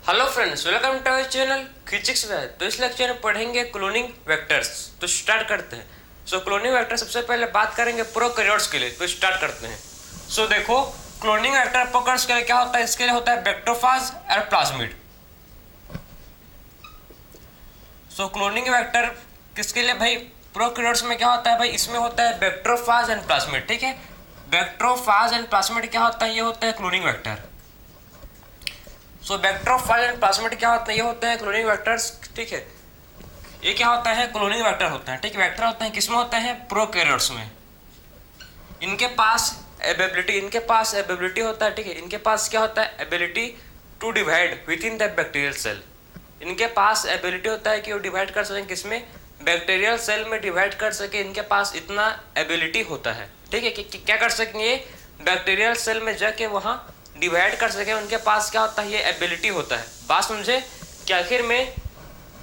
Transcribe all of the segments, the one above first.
Hello friends, welcome to our channel physics में। तो इस लेक्चर में पढ़ेंगे क्लोनिंग वेक्टर्स। तो स्टार्ट करते हैं। क्लोनिंग वेक्टर सबसे पहले बात करेंगे प्रोकैरियोट्स के लिए। तो स्टार्ट करते हैं। देखो, क्लोनिंग वेक्टर प्रोकैरियोट्स के लिए क्या होता है? इसके लिए होता है बैक्टीरियोफाज और प्लाज्मिड। क्लोनिंग वेक्टर किसके लिए भाई? प्रोकैरियोट्स में क्या होता है भाई? इसमें होता है बैक्टीरियोफाज एंड प्लाज्मिड। ठीक है, बैक्टीरियोफाज एंड प्लाज्मिड क्या होता है? ये होता है cloning vector. Bacteriophage and plasmid क्या होता है? ये होते हैं क्लोनिंग वेक्टर्स। ठीक है, ये क्या होता है? क्लोनिंग वेक्टर होता है। ठीक है, वेक्टर होते हैं किसमें होते हैं? प्रोकैरियोट्स में। इनके पास एबिलिटी होता है। ठीक है, इनके पास क्या होता है? Ability to divide within the bacterial cell. इनके पास एबिलिटी होता है कि वो डिवाइड कर सकें किसमें? बैक्टीरियल सेल में डिवाइड कर सके। इनके पास इतना एबिलिटी होता है। ठीक है, कि क्या कर सकेंगे? बैक्टीरियल सेल में जाके वहाँ डिवाइड कर सके। उनके पास क्या होता है? ये एबिलिटी होता है। बात समझे कि आखिर में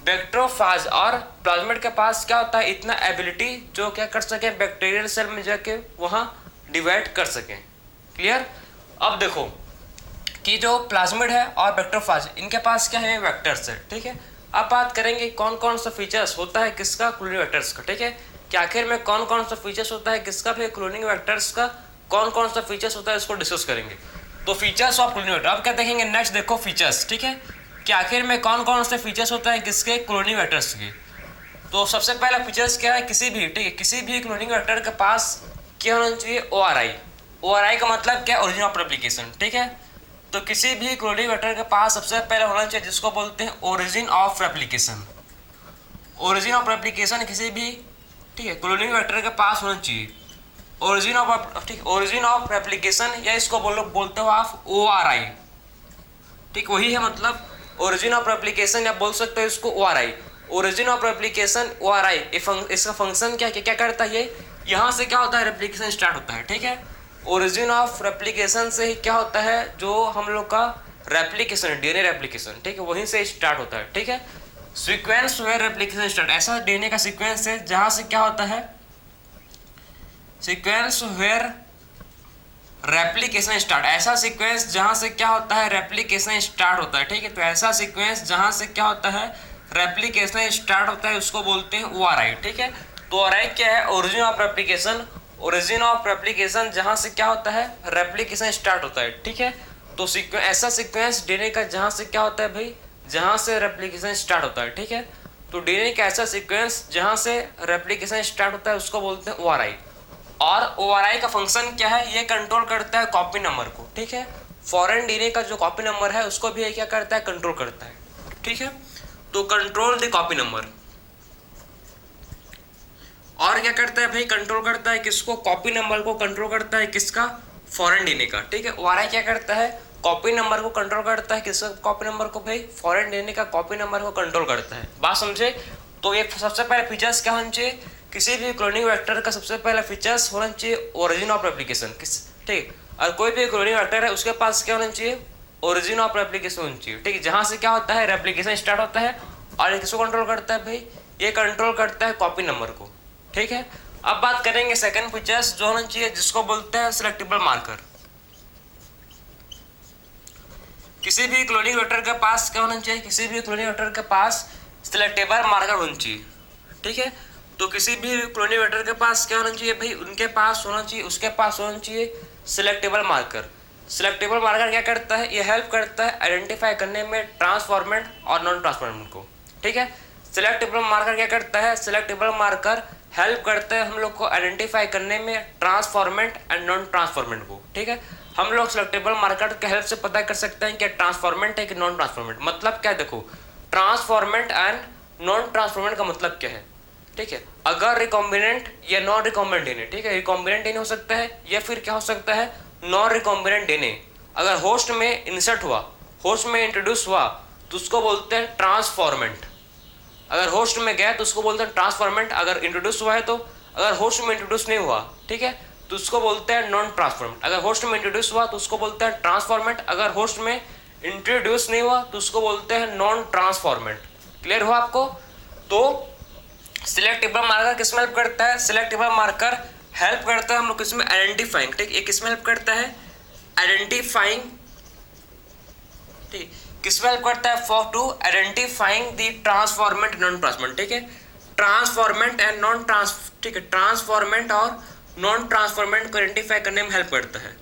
बैक्टीरियोफाज और प्लाज्मिड के पास क्या होता है? इतना एबिलिटी जो क्या कर सके? बैक्टीरियल सेल में जाके वहाँ डिवाइड कर सके। क्लियर? अब देखो कि जो प्लाज्मिड है और बैक्टीरियोफाज, इनके पास क्या है? वेक्टर्स है। ठीक है, अब बात करेंगे कौन कौन सा फीचर्स होता है किसका? क्लोनिंग वेक्टर्स का। ठीक है, कि आखिर में कौन कौन सा फीचर्स होता है किसका? फिर क्लोनिंग वेक्टर्स का कौन कौन सा फीचर्स होता है इसको डिस्कस करेंगे। तो फीचर्स ऑफ क्लोनिंग वेक्टर। अब क्या देखेंगे? नेक्स्ट देखो फीचर्स। ठीक है, कि आखिर में कौन कौन से फीचर्स होता है किसके? क्लोनिंग वेक्टर्स के। तो सबसे पहला फीचर्स क्या है? किसी भी, ठीक है, किसी भी क्लोनिंग वेक्टर के पास क्या होना चाहिए? ORI। ORI का मतलब क्या? Origin of replication. ठीक है, तो किसी भी क्लोनिंग वेक्टर के पास सबसे पहले होना चाहिए जिसको बोलते हैं origin of replication. Origin of replication किसी भी, ठीक है, क्लोनिंग वेक्टर के पास होना चाहिए। ओरिजिन ऑफ, ठीक, ओरिजिन ऑफ रेप्लिकेशन, या इसको बोलते हो आप ORI। ठीक, वही है मतलब ओरिजिन ऑफ रेप्लिकेशन, या बोल सकते हो इसको ORI। Origin of replication ORI। इसका फंक्शन क्या करता है? यहाँ से क्या होता है? रेप्लिकेशन स्टार्ट होता है। ठीक है, ओरिजिन ऑफ रेप्लिकेशन से ही क्या होता है? जो हम लोग का रेप्लिकेशन, DNA रेप्लिकेशन, ठीक है, वहीं से स्टार्ट होता है। ठीक है, सीक्वेंस वेयर रेप्लिकेशन स्टार्ट, ऐसा DNA का सीक्वेंस है जहाँ से क्या होता है? सीक्वेंस वेयर रेप्लिकेशन स्टार्ट, ऐसा सीक्वेंस जहां से क्या होता है? रेप्लिकेशन स्टार्ट होता है। ठीक है, तो ऐसा सीक्वेंस जहां से क्या होता है? रेप्लिकेशन स्टार्ट होता है, उसको बोलते हैं ORI। ठीक है, तो ORI क्या है? Origin of replication. Origin of replication जहां से क्या होता है? रेप्लिकेशन स्टार्ट होता है। ठीक है, तो ऐसा सीक्वेंस DNA का जहां से क्या होता है भाई? जहां से रेप्लिकेशन स्टार्ट होता है। ठीक है, तो DNA का ऐसा सीक्वेंस जहां से रेप्लिकेशन स्टार्ट होता है उसको बोलते हैं ORI। और ORI का फंक्शन क्या है? ये कंट्रोल करता है कॉपी नंबर को। ठीक है, फॉरेन DNA का जो कॉपी नंबर है उसको भी ये क्या करता है? कंट्रोल करता है। ठीक है, तो कंट्रोल द कॉपी नंबर। और क्या करता है भाई? कंट्रोल करता है किसको? कॉपी नंबर को कंट्रोल करता है किसका? फॉरेन DNA का। ठीक है, ORI क्या करता है? कॉपी नंबर को कंट्रोल करता है किसका? कॉपी नंबर को भाई? फॉरेन DNA का कॉपी नंबर को कंट्रोल करता है। बात समझे? तो ये सबसे पहले फीचर्स क्या होने चाहिए? किसी भी क्लोनिंग वेक्टर का सबसे पहला फीचर्स होना चाहिए ओरिजिन ऑफ रेप्लिकेशन। ठीक, और कोई भी क्लोनिंग वेक्टर है उसके पास क्या होना चाहिए? ओरिजिन ऑफ रेप्लिकेशन होना चाहिए। ठीक है, जहां से क्या होता है? रेप्लिकेशन स्टार्ट होता है। और किसको कंट्रोल करता है भाई? ये कंट्रोल करता है कॉपी नंबर को। ठीक है, अब बात करेंगे सेकंड फीचर्स जो होना चाहिए जिसको बोलते हैं सिलेक्टेबल मार्कर। किसी भी क्लोनिंग वेक्टर के पास क्या होना चाहिए? किसी भी क्लोनिंग वेक्टर के पास सिलेक्टेबल मार्कर होना चाहिए। ठीक है, तो किसी भी क्लोनिंग वेक्टर के पास क्या होना चाहिए भाई? उसके पास होना चाहिए सिलेक्टेबल मार्कर। सिलेक्टेबल मार्कर क्या करता है? ये हेल्प करता है आइडेंटिफाई करने में ट्रांसफॉर्मेंट और नॉन ट्रांसफॉर्मेंट को। ठीक है, सिलेक्टेबल मार्कर क्या करता है? सिलेक्टेबल मार्कर हेल्प करता है हम लोग को आइडेंटिफाई करने में ट्रांसफॉर्मेंट एंड नॉन ट्रांसफॉर्मेंट को। ठीक है, हम लोग सिलेक्टेबल मार्कर के हेल्प से पता कर सकते हैं कि ट्रांसफॉर्मेंट है कि नॉन ट्रांसफॉर्मेंट। मतलब क्या? देखो, ट्रांसफॉर्मेंट एंड नॉन ट्रांसफॉर्मेंट का मतलब क्या है? ठीक है, अगर रिकॉम्बिनेंट या नॉन रिकॉम्बिनेंट DNA, ठीक है, रिकॉम्बिनेंट DNA हो सकता है या फिर क्या हो सकता है? Non recombinant DNA। अगर होस्ट में इंसर्ट हुआ, होस्ट में इंट्रोड्यूस हुआ तो उसको बोलते हैं ट्रांसफॉर्मेंट। अगर होस्ट में गया तो उसको बोलते हैं ट्रांसफॉर्मेंट। अगर इंट्रोड्यूस हुआ है तो, अगर होस्ट में इंट्रोड्यूस नहीं हुआ, ठीक है, तो उसको बोलते हैं नॉन ट्रांसफॉर्मेंट। अगर होस्ट में इंट्रोड्यूस हुआ तो उसको बोलते हैं ट्रांसफॉर्मेंट। अगर होस्ट में इंट्रोड्यूस नहीं हुआ तो उसको बोलते हैं नॉन ट्रांसफॉर्मेंट। क्लियर हुआ आपको? तो सिलेक्टेबल मार्कर किसमें हेल्प करता है? सिलेक्टेबल मार्कर हेल्प करता है हम लोग किसमें? आइडेंटिफाइंग। ठीक, ये किसमें हेल्प करता है? आइडेंटिफाइंग। ठीक, किसमें हेल्प करता है? For to identifying the transformant non transformant, ठीक है, ट्रांसफॉर्मेंट एंड नॉन ट्रांस, ठीक है, ट्रांसफॉर्मेंट और नॉन ट्रांसफॉर्मेंट को आइडेंटिफाई करने में हेल्प करता है।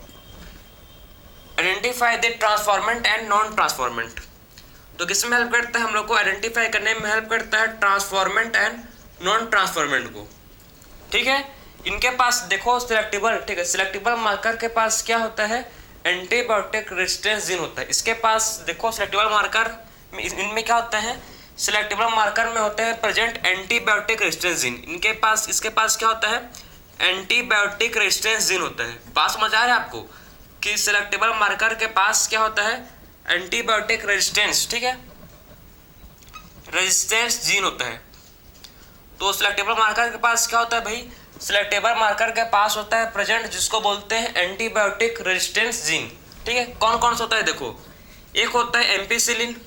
Identify the transformant and non transformant, तो किसमें हेल्प करता है? हम लोग को आइडेंटिफाई करने में हेल्प करता है ट्रांसफॉर्मेंट एंड नॉन ट्रांसफॉर्मेंट को, ठीक है। इनके पास देखो सिलेक्टिबल, ठीक है, सिलेक्टिबल मार्कर के पास क्या होता है? एंटीबायोटिक रेजिस्टेंस जीन होता है। इसके पास देखो सिलेक्टिबल मार्कर इनमें क्या होता है? सिलेक्टिबल मार्कर में होते हैं प्रेजेंट एंटीबायोटिक रेजिस्टेंस जीन। इनके पास, इसके पास क्या होता है? एंटीबायोटिक रेजिस्टेंस जीन होता है। बात समझ आ रहा है आपको कि सिलेक्टिबल मार्कर के पास क्या होता है? एंटीबायोटिक रेजिस्टेंस, ठीक है, रेजिस्टेंस जीन होता है। तो सिलेक्टिबल मार्कर के पास क्या होता है भाई? सिलेक्टिबल मार्कर के पास होता है प्रेजेंट जिसको बोलते हैं एंटीबायोटिक रेजिस्टेंस जीन, ठीक है। कौन कौन सा होता है? देखो, एक होता है एम्पिसिलिन,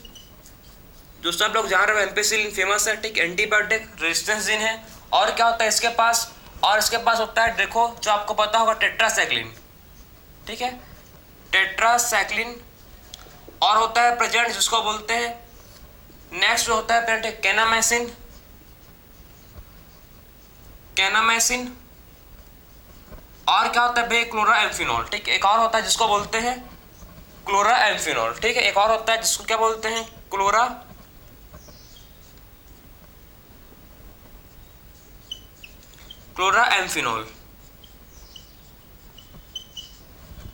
जो सब लोग जान रहे हो, एम्पिसिलिन फेमस है, ठीक, एंटीबायोटिक रेजिस्टेंस जीन है। और क्या होता है इसके पास? और इसके पास होता है, देखो, जो आपको पता होगा, टेट्रासाइक्लिन, ठीक है, टेट्रासाइक्लिन। और होता है प्रेजेंट जिसको बोलते हैं, नेक्स्ट जो होता है प्रेजेंट केनामाइसिन, केनामाइसिन। और क्या होता है भाई? क्लोराएम्फिनॉल, ठीक, एक और होता है जिसको बोलते हैं क्लोराएम्फिनॉल, ठीक है, एक और होता है जिसको क्या बोलते हैं? क्लोराएम्फिनॉल,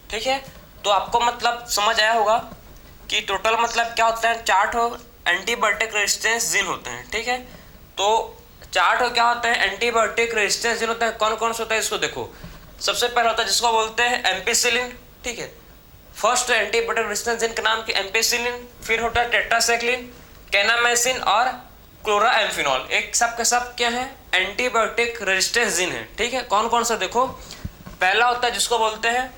ठीक है। तो आपको मतलब समझ आया होगा कि टोटल मतलब क्या होता है? 4 एंटीबायोटिक रेजिस्टेंस जीन होते हैं, ठीक है। तो 4 क्या होता है? एंटीबायोटिक रेजिस्टेंस जीन होता है। कौन कौन सा होता है इसको देखो। सबसे पहला होता है जिसको बोलते हैं एम्पिसिलिन, ठीक है, फर्स्ट एंटीबायोटिक रेजिस्टेंस जीन का नाम कि एम्पिसिलिन। फिर होता है टेट्रासाइक्लिन, केनामाइसिन और क्लोराएम्फिनॉल। एक सब के सब क्या है? एंटीबायोटिक रेजिस्टेंस जीन है, ठीक है। कौन कौन सा देखो, पहला होता है जिसको बोलते हैं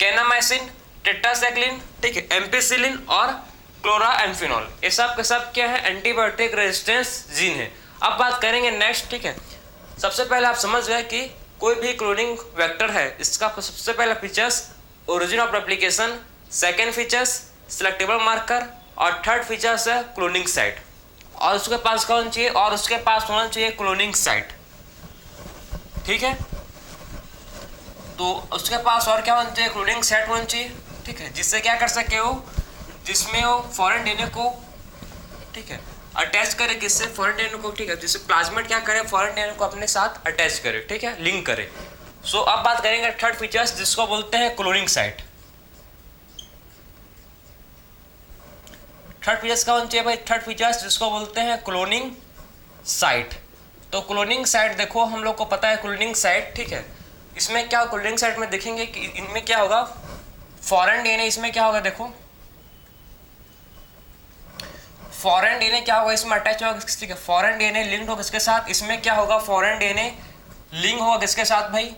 केनामाइसिन, टेट्रासाइक्लिन, ठीक है, एम्पिसिलिन और क्लोराएम्फिनॉल। ये सब के सब क्या है? एंटीबायोटिक रेजिस्टेंस जीन है। अब बात करेंगे नेक्स्ट, ठीक है। सबसे पहले आप समझ गए कि कोई भी क्लोनिंग वेक्टर है, इसका सबसे पहला features origin of replication, second features selectable marker और थर्ड फीचर्स है क्लोनिंग साइट। और उसके पास कौन चाहिए? और उसके पास होना चाहिए क्लोनिंग साइट, ठीक है। तो उसके पास और क्या होना चाहिए? क्लोनिंग साइट होना चाहिए, ठीक है, जिससे क्या कर सके हो? जिसमें वो फॉरेन डीएनए को, ठीक है, अटैच करे, किससे? फॉरेन डीएनए को, ठीक है, जिससे प्लाज्मिड क्या करे? फॉरेन डीएनए को अपने साथ अटैच करे, ठीक है, लिंक करे। सो अब बात करेंगे थर्ड फीचर्स जिसको बोलते हैं क्लोनिंग साइट। थर्ड फीचर्स का होना चाहिए भाई? थर्ड फीचर्स जिसको बोलते हैं क्लोनिंग साइट। तो क्लोनिंग साइट देखो, हम लोग को पता है क्लोनिंग साइट, ठीक है, इसमें क्या क्लोनिंग साइट में देखेंगे कि इनमें क्या होगा? फॉरेन डीएनए इसमें क्या होगा? देखो, फॉरेन डीएनए क्या होगा? इसमें अटैच होगा, ठीक है, फॉरेन डीएनए लिंक होगा किसके साथ? इसमें क्या होगा? फॉरेन डीएनए लिंक होगा किसके साथ भाई?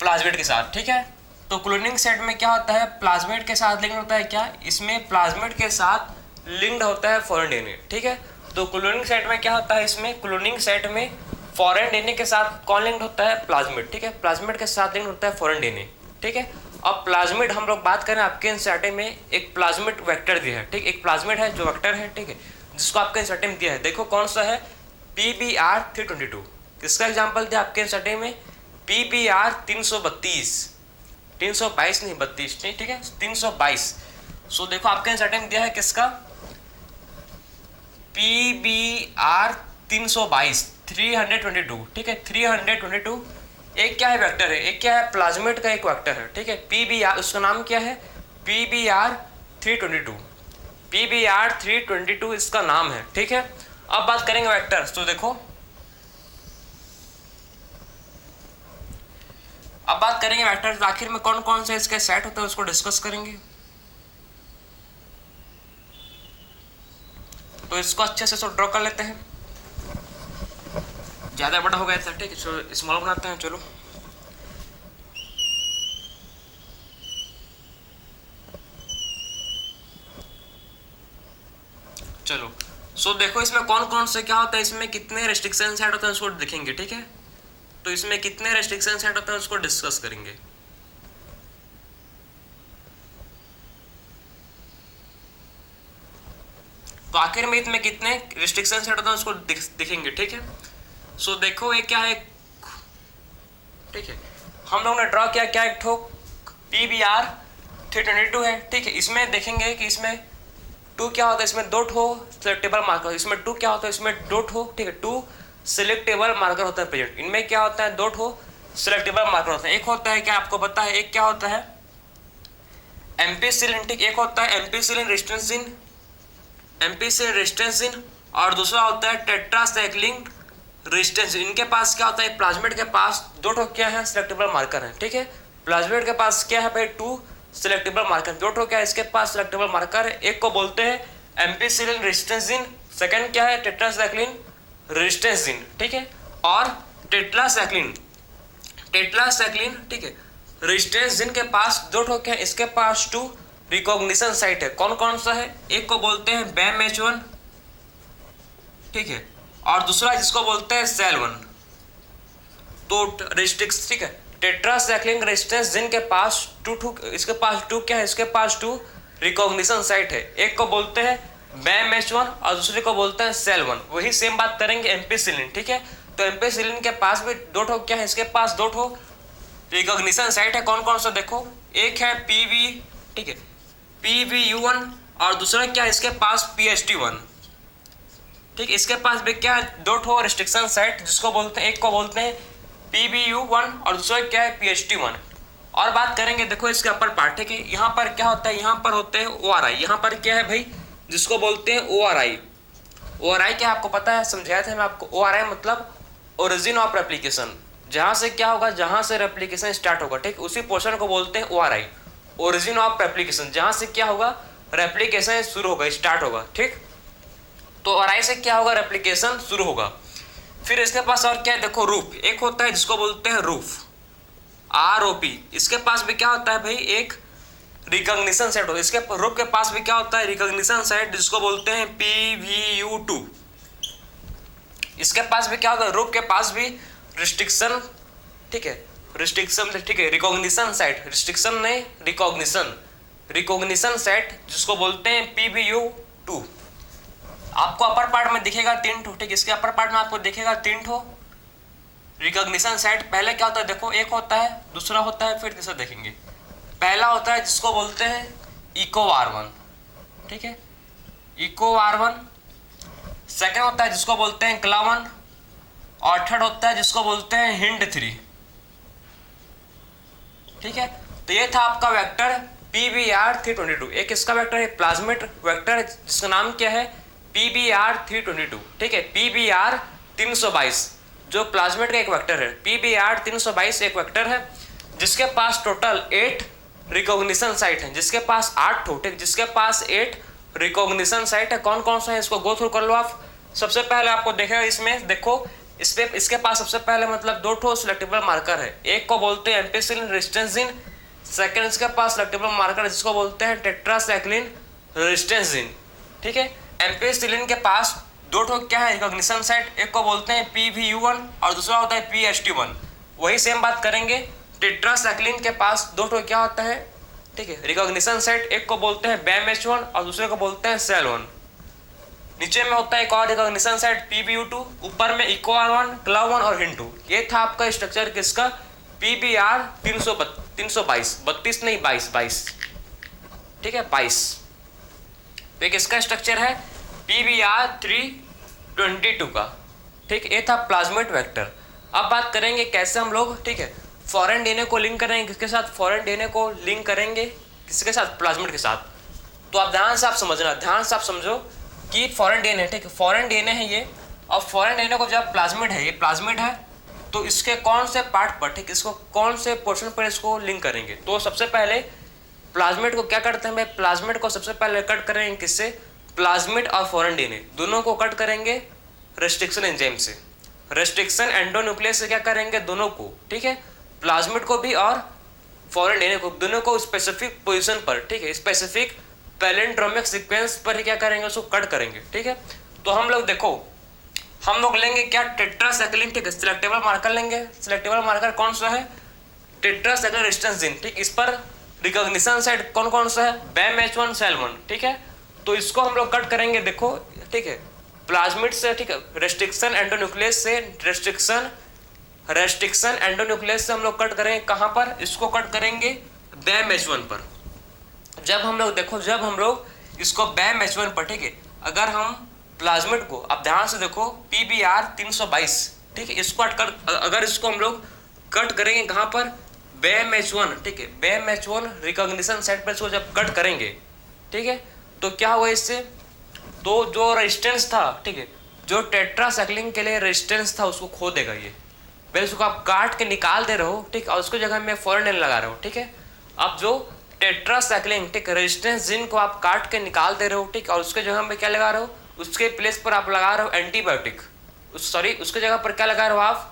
प्लाज्मिड के साथ, ठीक है। तो क्लोनिंग साइट में क्या होता है? प्लाज्मिड के साथ लिंक होता है क्या? इसमें प्लाज्मिड के साथ लिंक्ड होता है फॉरेन डीएनए, ठीक है। तो क्लोनिंग साइट में क्या होता है? इसमें क्लोनिंग साइट में फॉरेन डीएनए के साथ कौन लिंक्ड होता है? प्लाज्मिड, ठीक है, प्लाज्मिड के साथ लिंक्ड होता है फॉरेन डीएनए, ठीक है। अब प्लाज्मिड हम लोग बात करें, आपके एनसीईआरटी में एक प्लाज्मिड वेक्टर दिया है, ठीक, एक प्लाज्मिड है जो वेक्टर है, ठीक है, जिसको आपके एनसीईआरटी में दिया है। देखो कौन सा है? PBr322। किसका एग्जाम्पल दिया आपके एनसीईआरटी में? PBr322, 322 नहीं 32, ठीक है, 322। सो देखो आपके एनसीईआरटी में दिया है किसका? PBr322, 322, ठीक है, 322। एक क्या है? वेक्टर है। एक क्या है? प्लाज्मिड का एक वेक्टर है, ठीक है, PBr, उसका नाम क्या है? PBr322, PBr322 इसका नाम है, ठीक है। अब बात करेंगे वेक्टर। तो देखो, अब बात करेंगे वेक्टर, आखिर में कौन कौन से इसके सेट होते हैं उसको डिस्कस करेंगे। तो इसको अच्छे से ड्रॉ कर लेते हैं। ज़्यादा बड़ा हो गया था, ठीक है, स्मॉल बनाते हैं। चलो, चलो। सो देखो इसमें कौन कौन से क्या होता है, इसमें कितने रेस्ट्रिक्शन सेट होता है उसको देखेंगे, ठीक है। तो इसमें कितने रेस्ट्रिक्शन सेट होता है उसको डिस्कस करेंगे। तो आखिर में इसमें कितने रिस्ट्रिक्शन सेट होते हैं उसको दिखेंगे, ठीक है। सो देखो ये क्या है, ठीक है, हम लोगों ने ड्रॉ किया क्या, एक ठो PBR 322 है, ठीक है। इसमें देखेंगे कि इसमें 2 क्या होता है, इसमें 2 ठो सिलेक्टेबल मार्कर, इसमें 2 क्या होता है, इसमें 2 ठो, ठीक है, 2 सिलेक्टेबल मार्कर होता है प्रेजेंट। इनमें क्या होता है, 2 ठो सिलेक्टेबल मार्कर होता है। एक होता है क्या आपको पता है, एक क्या होता है एम्पिसिलिन, ठीक, एक होता है एम्पिसिलिन रेजिस्टेंसिन, एम्पिसिलिन रेजिस्टेंसिन, और दूसरा होता है टेट्रासाइक्लिन रेजिस्टेंस। इनके पास क्या होता है, प्लाज्मिड के पास 2 ठो क्या है सिलेक्टेबल मार्कर है, ठीक है। प्लाज्मिड के पास क्या है भाई, 2 सिलेक्टेबल मार्कर, 2 ठो क्या है इसके पास सिलेक्टेबल मार्कर है। एक को बोलते हैं एम्पिसिलिन रेजिस्टेंसिन, सेकंड क्या है टेट्रासाइक्लिन रेजिस्टेंसिन, ठीक है। और टेट्रासाइक्लिन, ठीक है, रेजिस्टेंसिन के पास 2 ठो क्या है, इसके पास 2 रिकॉग्निशन साइट है। कौन कौन सा है, एक को बोलते हैं BAM-H1, ठीक है, और दूसरा जिसको बोलते हैं SAL1। तो रेजिस्ट्रिक्स, ठीक है, टेट्रासाइक्लिन रेजिस्टेंस जिन के पास 2 इसके पास 2 क्या है, इसके पास 2 रिकॉग्निशन साइट है। एक को बोलते हैं BAM-H1 और दूसरे को बोलते हैं SAL1। वही सेम बात करेंगे एम्पिसिलिन, ठीक है। तो एम्पिसिलिन के पास भी 2 ठो क्या है, इसके पास 2 ठो रिकॉग्निशन साइट है। कौन कौन सा देखो, एक है PV, ठीक है, PVU1, और दूसरा क्या है इसके पास PHT1, ठीक, इसके पास भी क्या है 2 ठो रिस्ट्रिक्शन साइट, जिसको बोलते हैं, एक को बोलते हैं PVU1 और दूसरा क्या है PHT1। और बात करेंगे देखो इसके अपर पार्ट, ठीक है, यहाँ पर क्या होता है, यहाँ पर होते हैं ORI, यहाँ पर क्या है भाई जिसको बोलते हैं ORI। ORI क्या आपको पता है, समझाया था मैं आपको। ORI मतलब ओरिजिन ऑफ रेप्लिकेशन, जहाँ से क्या होगा, जहाँ से रेप्लिकेशन स्टार्ट होगा, ठीक, उसी पोर्शन को बोलते हैं ORI, ओरिजिन ऑफ रेप्लिकेशन, जहाँ से क्या होगा रेप्लिकेशन शुरू होगा, स्टार्ट होगा, ठीक। तो ORI से क्या होगा, रेप्लिकेशन शुरू होगा। फिर इसके पास और क्या है देखो, रूफ, एक होता है जिसको बोलते हैं रूफ, ROP। इसके पास भी क्या होता है भाई, एक रिकॉग्निशन सेट होता है। इसके रूफ के पास भी क्या होता है, रिकॉग्निशन सेट, जिसको बोलते हैं PVU2। इसके पास भी क्या होता है, रूफ के पास भी रिस्ट्रिक्शन, ठीक है, रिस्ट्रिक्शन, ठीक है, रिकॉग्निशन साइट, रिस्ट्रिक्शन नहीं रिकॉग्निशन साइट, जिसको बोलते हैं PVU2। आपको अपर पार्ट में दिखेगा 3 ठो, ठीक, इसके अपर पार्ट में आपको दिखेगा 3 ठो रिकॉग्निशन साइट। पहले क्या होता है देखो, एक होता है, दूसरा होता है, फिर तीसरा देखेंगे। पहला होता है जिसको बोलते हैं ECOR1, ठीक है, ECOR1। सेकंड होता है जिसको बोलते हैं CLA1, और थर्ड होता है जिसको बोलते हैं HIND3, ठीक है। तो ये था आपका वेक्टर PBR 322। एक इसका वेक्टर है प्लाज्मिड वेक्टर, जिसका नाम क्या है PBR 322, ठीक है, PBR 322 जो प्लाज्मिड का एक वेक्टर है। PBR 322 एक वेक्टर है जिसके पास टोटल 8 रिकॉग्निशन साइट है, जिसके पास 8 ठो, ठीक, जिसके पास 8 रिकॉग्निशन साइट है। कौन कौन सा है इसको गो थ्रू कर लो आप। सबसे पहले आपको देखेगा इसमें देखो, इसके पास सबसे पहले मतलब 2 ठो सिलेक्टेबल मार्कर है। एक को बोलते हैं एम्पिसिलिन रेजिस्टेंसिन, सेकंड इसके पास सिलेक्टेबल मार्कर जिसको बोलते हैं टेट्रासाइक्लिन रेजिस्टेंसिन, ठीक है। एम्पिसिलिन के पास 2 ठो क्या है रिकॉग्निशन साइट, एक को बोलते हैं PVU1 और दूसरा होता है PHT1। वही सेम बात करेंगे, टेट्रासाइक्लिन के पास 2 ठो क्या होता है, ठीक है, रिकॉग्निशन साइट, एक को बोलते हैं BAM-H1 और दूसरे को बोलते हैं SAL1। नीचे में होता है एक और रिकॉग्निशन साइट PVU2, ऊपर में ECOR1, CLA1 और HIND2। ये था आपका स्ट्रक्चर किसका, PBR 322, 32 नहीं 22, ठीक है, 22। तो एक इसका स्ट्रक्चर है PBR 322 का, ठीक। ये था प्लाज्मिड वेक्टर। अब बात करेंगे कैसे हम लोग, ठीक है, फॉरेन DNA को लिंक करेंगे, किसके साथ, फॉरेन DNA को लिंक करेंगे किसके साथ, प्लाज्मिड के साथ। तो आप ध्यान से आप समझना, ध्यान से आप समझो कि फॉरेन DNA, ठीक है, फॉरेन DNA है ये। और फॉरेन DNA को जब प्लाज्मिड है, ये प्लाज्मिड है, तो इसके कौन से पार्ट पर, ठीक, इसको कौन से पोर्शन पर इसको लिंक करेंगे। तो सबसे पहले प्लाज्मिड को क्या करते हैं भाई, प्लाज्मिड को सबसे पहले कट करेंगे किससे, प्लाज्मिड और फॉरेन DNA दोनों को कट करेंगे रेस्ट्रिक्शन एंजाइम से। रेस्ट्रिक्शन एंडोन्यूक्लियस से क्या करेंगे, दोनों को, ठीक है, प्लाज्मिड को भी और फॉरेन DNA को, दोनों को स्पेसिफिक पोजीशन पर, ठीक है, स्पेसिफिक पैलिंड्रोमिक सीक्वेंस पर ही क्या करेंगे, उसको कट करेंगे, ठीक है। तो हम लोग देखो, हम लोग लेंगे क्या, टेट्रासाइक्लिन, ठीक है, सिलेक्टेबल मार्कर लेंगे। सिलेक्टेबल मार्कर कौन सा है, टेट्रासाइक्लिन रेजिस्टेंस जीन, ठीक। इस पर रिकॉग्निशन साइट कौन कौन सा है, BAM-H1 SAL1, ठीक है। तो इसको हम लोग कट करेंगे, देखो ठीक है, प्लाज्मिड से, ठीक है, रेस्ट्रिक्शन एंडोन्यूक्लियस से, रेस्ट्रिक्शन एंडोन्यूक्लियस से हम लोग कट करेंगे कहाँ पर, इसको कट करेंगे बैम H1 पर। जब हम लोग देखो, जब हम लोग इसको बैम H1 पर, ठीक है, अगर हम प्लाज्मिड को, अब ध्यान से देखो, PBr 322, ठीक है, इसको कट कर, अगर इसको हम लोग कट करेंगे कहाँ पर, बैम H1, ठीक है, बैम H1 रिकॉग्निशन साइट पर इसको जब कट करेंगे, ठीक है, तो क्या हुआ इससे, तो जो रेजिस्टेंस था, ठीक है, जो टेट्रासाइक्लिन के लिए रेजिस्टेंस था उसको खो देगा ये। पहले उसको आप काट के निकाल दे रहे हो, ठीक, और उसको जगह में फॉरेन लगा रहे हो, ठीक है। अब जो टेट्रासाइक्लिन, ठीक, रेजिस्टेंस जिन को आप काट के निकाल दे रहे हो, ठीक, और उसके जगह में क्या लगा रहे हो, उसके प्लेस पर आप लगा रहे हो एंटीबायोटिक, उसके जगह पर क्या लगा रहे हो आप,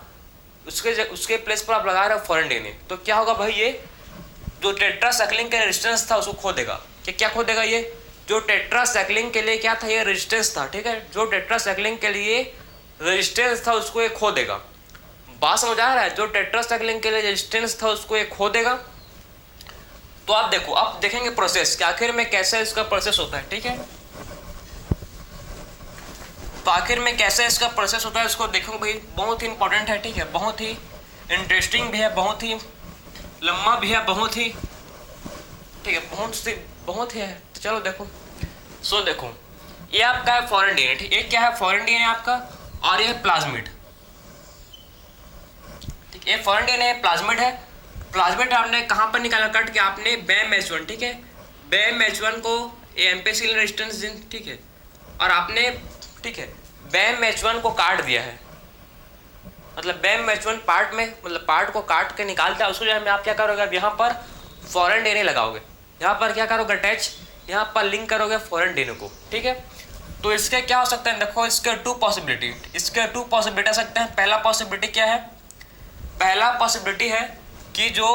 उसके प्लेस पर आप लगा रहे हो फॉरेन डीएनए। तो क्या होगा भाई, ये जो टेट्रासाइक्लिन का रेजिस्टेंस था उसको खो देगा। क्या खो देगा, ये जो टेट्रासाइक्लिन के लिए क्या था, ये रेजिस्टेंस था, ठीक है, जो टेट्रासाइक्लिन के लिए रेजिस्टेंस था उसको ये खो देगा। बात समझ आ रहा है, जो टेट्रासाइक्लिन के लिए रेजिस्टेंस था उसको ये खो देगा। तो आप देखो, अब देखेंगे प्रोसेस कि आखिर में कैसे इसका प्रोसेस होता है, ठीक है। तो आखिर में कैसे इसका प्रोसेस होता है उसको देखो भाई, बहुत ही इंपॉर्टेंट है, ठीक है, बहुत ही इंटरेस्टिंग भी है, बहुत ही लंबा भी है, बहुत ही, ठीक है, बहुत ही है। तो चलो देखो, देखो, ये आपका है फॉरेन डीएनए, ठीक, ये क्या है, फॉरेन डीएनए आपका, और ये प्लाज्मिड, ठीक, ये फॉरेन डीएनए प्लाज्मिड है। प्लाज्मिड आपने कहाँ पर निकाला, कट के आपने बैम H1, ठीक है, बैम H1 को एम्पेसिलिन रेजिस्टेंस जिन, ठीक है, और आपने, ठीक है, बैम H1 को काट दिया है, मतलब बैम H1 पार्ट में, मतलब पार्ट को काट के निकाल दिया, उसको जो है आप क्या करोगे, अब यहाँ पर फॉरेन डीएनए लगाओगे, यहाँ पर क्या करोगे, अटैच, यहाँ पर लिंक करोगे फॉरेन डीएनए को, ठीक है। तो इसके क्या हो सकता है, देखो इसके टू पॉसिबिलिटी आ सकते हैं। पहला पॉसिबिलिटी क्या है, पहला पॉसिबिलिटी है कि जो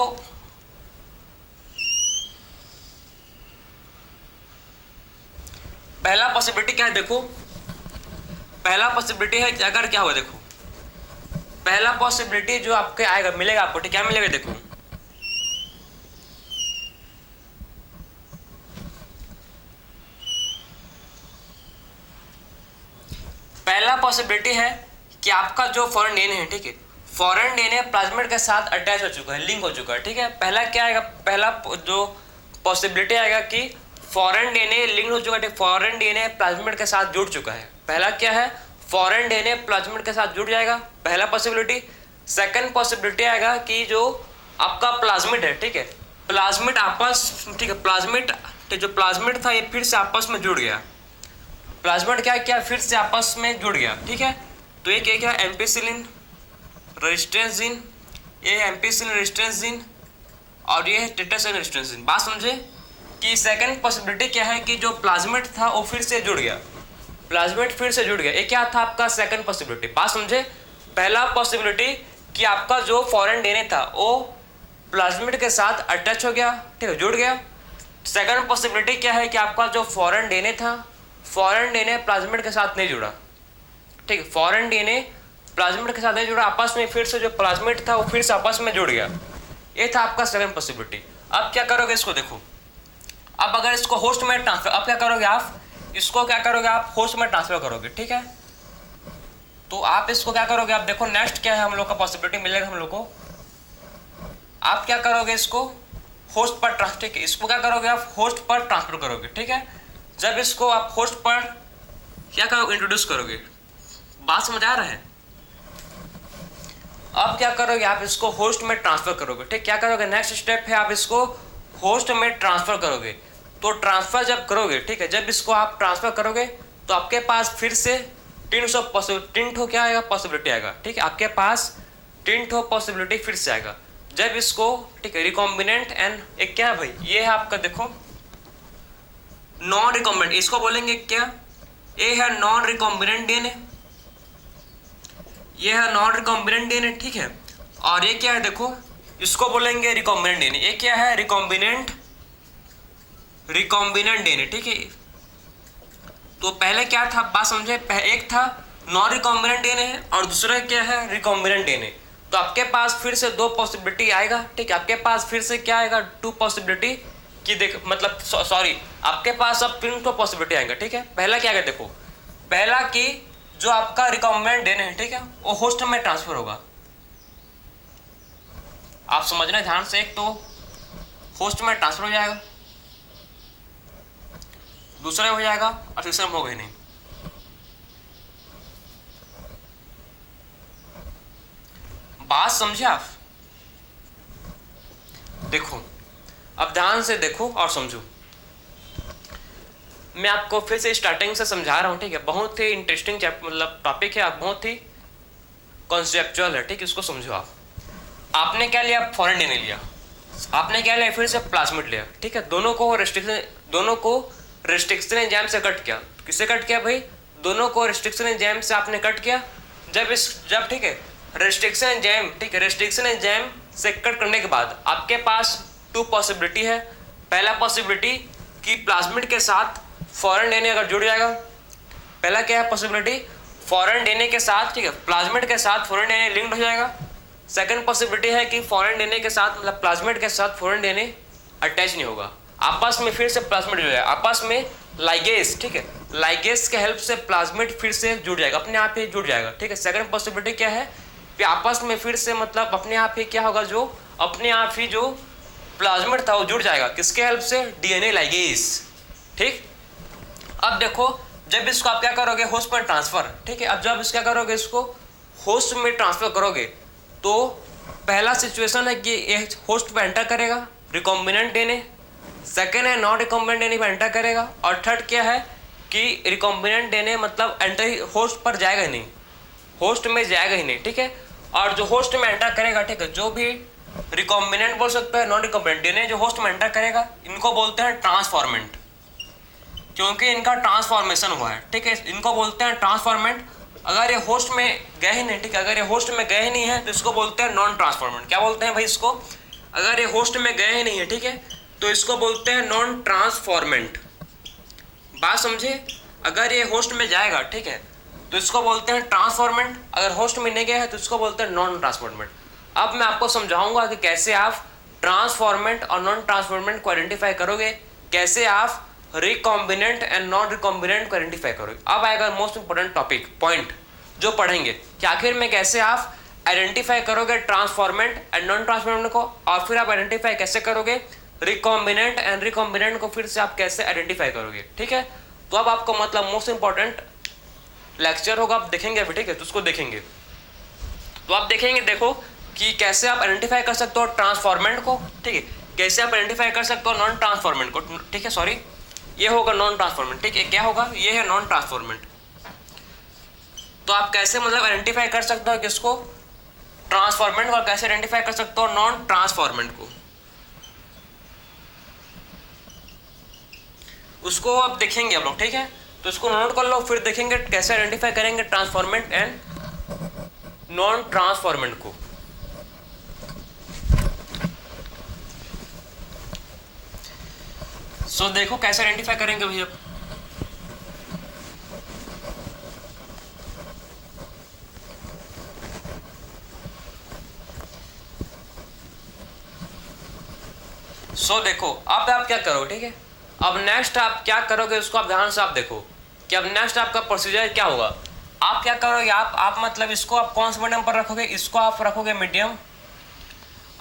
पहला पॉसिबिलिटी क्या है, देखो पहला पॉसिबिलिटी है कि अगर क्या हुआ, देखो पहला पॉसिबिलिटी जो आपके आएगा, मिलेगा आपको, ठीक, क्या मिलेगा, देखो पहला पॉसिबिलिटी है कि आपका जो फॉरेन डीएनए है, ठीक है, फॉरेन डीएनए प्लाज्मिड के साथ अटैच हो चुका है, लिंक हो चुका है, ठीक है। पहला क्या आएगा, पहला जो पॉसिबिलिटी आएगा कि फॉरेन डीएनए लिंक हो चुका है, फॉरेन डीएनए प्लाज्मिड के साथ जुड़ चुका है। पहला क्या है, फॉरेन डीएनए प्लाज्मिड के साथ जुड़ जाएगा, पहला पॉसिबिलिटी। सेकंड पॉसिबिलिटी आएगा कि जो आपका प्लाज्मिड है, ठीक है, प्लाज्मिड आपस, ठीक है, प्लाज्मिड, जो प्लाज्मिड था ये फिर से आपस में जुड़ गया, प्लाज्मिड क्या फिर से आपस में जुड़ गया, ठीक है। तो ये क्या एम्पेसिलिन रेजिस्टेंस जीन, ये एम्पेसिलिन रेजिस्टेंस जीन, और ये है टेट्रासाइक्लिन रेजिस्टेंस जीन। बात समझे कि सेकंड पॉसिबिलिटी क्या है कि जो प्लाज्मिड था वो फिर से जुड़ गया, प्लाज्मिड फिर से जुड़ गया, ये क्या था आपका सेकंड पॉसिबिलिटी। बात समझे, पहला पॉसिबिलिटी कि आपका जो फॉरेन डीएनए था वो प्लाज्मिड के साथ अटैच हो गया, ठीक है, जुड़ गया। सेकंड पॉसिबिलिटी क्या है कि आपका जो फॉरेन डीएनए था, फॉरेन डीएनए प्लाज्मिड के साथ नहीं जुड़ा, ठीक है, फॉरेन डीएनए प्लाज्मिड के साथ नहीं जुड़ा, आपस में फिर से जो प्लाज्मिड था वो फिर से आपस में जुड़ गया, ये था आपका सेकंड पॉसिबिलिटी। अब क्या करोगे, इसको देखो, अब अगर इसको होस्ट में ट्रांसफर, अब क्या करोगे आप, इसको क्या करोगे आप, होस्ट में ट्रांसफर करोगे, ठीक है। तो आप इसको क्या करोगे, आप देखो नेक्स्ट क्या है हम लोग का पॉसिबिलिटी मिलेगा हम लोग को, आप क्या करोगे, इसको होस्ट पर ट्रांसफर, ठीक है, इसको क्या करोगे आप, होस्ट पर ट्रांसफर करोगे, ठीक है। जब इसको आप होस्ट पर क्या करोगे, इंट्रोड्यूस करोगे, बात समझ आ रहा है। अब क्या करोगे आप, इसको होस्ट में ट्रांसफर करोगे, ठीक, क्या करोगे, नेक्स्ट स्टेप है आप इसको होस्ट में ट्रांसफर करोगे। तो ट्रांसफर जब करोगे, ठीक है, जब इसको आप ट्रांसफर करोगे तो आपके पास फिर से टिंट हो क्या आएगा, पॉसिबिलिटी आएगा, ठीक है, आपके पास टिंट हो पॉसिबिलिटी फिर से आएगा। जब इसको, ठीक है, रिकॉम्बिनेंट एंड एक क्या है भाई, ये है आपका, देखो नॉन रिकॉम्बिनेंट, इसको बोलेंगे क्या, ये है नॉन रिकॉम्बिनेंट डीएनए, ये है नॉन रिकॉम्बिनेंट डीएनए, ठीक है। और ये क्या है, देखो इसको बोलेंगे रिकॉम्बिनेंट डीएनए, ये क्या है, रिकॉम्बिनेंट डीएनए, ठीक है। तो पहले क्या था, बात समझे, एक था नॉन रिकॉम्बिनेंट डीएनए और दूसरा क्या है, रिकॉम्बिनेंट डीएनए। तो आपके पास फिर से दो पॉसिबिलिटी आएगा, ठीक है, आपके पास फिर से क्या आएगा, टू पॉसिबिलिटी कि देख मतलब सॉरी आपके पास अब 3 तो पॉसिबिलिटी आएंगे, ठीक है। पहला क्या है, देखो पहला कि जो आपका रिकॉम्बिनेंट डीएनए है, ठीक है, वो होस्ट में ट्रांसफर होगा। आप समझना ध्यान से, एक तो होस्ट में ट्रांसफर हो जाएगा, दूसरा हो जाएगा और तीसरा में होगा ही नहीं। बात समझे आप? देखो अब ध्यान से देखो और समझो, मैं आपको फिर से स्टार्टिंग से समझा रहा हूं, ठीक है। बहुत ही इंटरेस्टिंग मतलब टॉपिक है, आप बहुत ही कॉन्सेप्चुअल है, ठीक है। इसको समझो आप। आपने क्या लिया, फॉरेन डीएनए लिया, आपने क्या लिया, फिर से प्लाज्मिड लिया, ठीक है। दोनों को रिस्ट्रिक्शन एंजाइम से कट किया। किससे कट किया भाई? दोनों को रिस्ट्रिक्शन एंजाइम से आपने कट किया। जब ठीक है रिस्ट्रिक्शन एंजाइम, ठीक है, रिस्ट्रिक्शन एंजाइम से कट करने के बाद आपके पास 2 पॉसिबिलिटी है। पहला पॉसिबिलिटी कि प्लाज्मिड के साथ फॉरेन डीएनए अगर जुड़ जाएगा, पहला क्या है पॉसिबिलिटी, फॉरेन डीएनए के साथ, ठीक है, प्लाज्मिड के साथ फॉरेन डीएनए लिंक्ड हो जाएगा। सेकंड पॉसिबिलिटी है कि फॉरेन डीएनए के साथ मतलब प्लाज्मिड के साथ फॉरेन डीएनए अटैच नहीं होगा, आपस में फिर से प्लाज्मिड जुड़ जाएगा, आपस में लाइगेज, ठीक है, लाइगेज के हेल्प से प्लाज्मिड फिर से जुड़ जाएगा, अपने आप ही जुड़ जाएगा, ठीक है। सेकंड पॉसिबिलिटी क्या है कि आपस में फिर से मतलब अपने आप ही क्या होगा, जो अपने आप ही जो प्लाज्मिड था वो जुड़ जाएगा, किसके हेल्प से, डीएनए लाइगेज, ठीक। अब देखो जब इसको आप क्या करोगे, होस्ट में ट्रांसफर, ठीक है। अब जब इसका करोगे, इसको होस्ट में ट्रांसफर करोगे, तो पहला सिचुएशन है कि ये होस्ट पे एंटर करेगा रिकॉम्बिनेंट डीएनए, सेकेंड है नॉन रिकॉम्बिनेंट डीएनए पे एंटर करेगा, और थर्ड क्या है कि रिकॉम्बिनेंट डीएनए मतलब एंटर होस्ट पर जाएगा ही नहीं, होस्ट में जाएगा ही नहीं, ठीक है। और जो होस्ट में एंटर करेगा, ठीक है, जो भी रिकॉम्बिनेंट बोल सकते हैं, नॉन रिकॉम्बिनेंट डीएनए जो होस्ट में एंटर करेगा, इनको बोलते हैं ट्रांसफॉर्मेंट, क्योंकि इनका ट्रांसफॉर्मेशन हुआ है, ठीक है, इनको बोलते हैं ट्रांसफॉर्मेंट। अगर ये होस्ट में गए ही नहीं, ठीक है, अगर ये होस्ट में गए ही नहीं है तो इसको बोलते हैं नॉन ट्रांसफॉर्मेंट। क्या बोलते हैं भाई इसको? अगर ये होस्ट में गए ही नहीं है, ठीक है, तो इसको बोलते हैं नॉन ट्रांसफॉर्मेंट। बात समझे? अगर ये होस्ट में जाएगा, ठीक है, तो इसको बोलते हैं ट्रांसफॉर्मेंट, अगर होस्ट में नहीं गया है तो इसको बोलते हैं नॉन ट्रांसफॉर्मेंट। अब मैं आपको समझाऊंगा कि कैसे आप ट्रांसफॉर्मेंट और नॉन ट्रांसफॉर्मेंट को आइडेंटिफाई करोगे, कैसे आप रिकॉम्बिनेंट एंड नॉन रिकॉम्बिनेंट को आइडेंटिफाई करोगे। अब आएगा मोस्ट इंपोर्टेंट टॉपिक पॉइंट जो पढ़ेंगे कि आखिर में कैसे आप आइडेंटिफाई करोगे ट्रांसफॉर्मेंट एंड नॉन ट्रांसफॉर्मेंट को, और फिर आप आइडेंटिफाई कैसे करोगे रिकॉम्बिनेंट एंड रिकॉम्बिनेंट को, फिर से आप कैसे आइडेंटिफाई करोगे, ठीक है। तो अब आपको मतलब मोस्ट इंपॉर्टेंट लेक्चर होगा, आप देखेंगे अभी, ठीक है, तो उसको देखेंगे। तो आप देखेंगे, देखो कि कैसे आप आइडेंटिफाई कर सकते हो ट्रांसफॉर्मेंट को, ठीक है, कैसे आप आइडेंटिफाई कर सकते हो नॉन ट्रांसफॉर्मेंट को, ठीक है। सॉरी, ये होगा नॉन ट्रांसफॉर्मेंट, ठीक है, क्या होगा, ये है नॉन ट्रांसफॉर्मेंट। तो आप कैसे मतलब आइडेंटिफाई कर सकते हो किसको, ट्रांसफॉर्मेंट को, कैसे आइडेंटिफाई कर सकते हो नॉन ट्रांसफॉर्मेंट को, उसको आप देखेंगे आप लोग, ठीक है। तो इसको नोट कर लो, फिर देखेंगे कैसे आइडेंटिफाई करेंगे ट्रांसफॉर्मेंट एंड नॉन ट्रांसफॉर्मेंट को। सो देखो कैसे आइडेंटिफाई करेंगे भैया। सो देखो अब आप क्या करोगे, ठीक है, अब नेक्स्ट आप क्या करोगे उसको आप ध्यान से आप देखो कि अब नेक्स्ट आपका प्रोसीजर क्या होगा। आप क्या करोगे, आप मतलब इसको आप कौन से मीडियम पर रखोगे, इसको आप रखोगे मीडियम,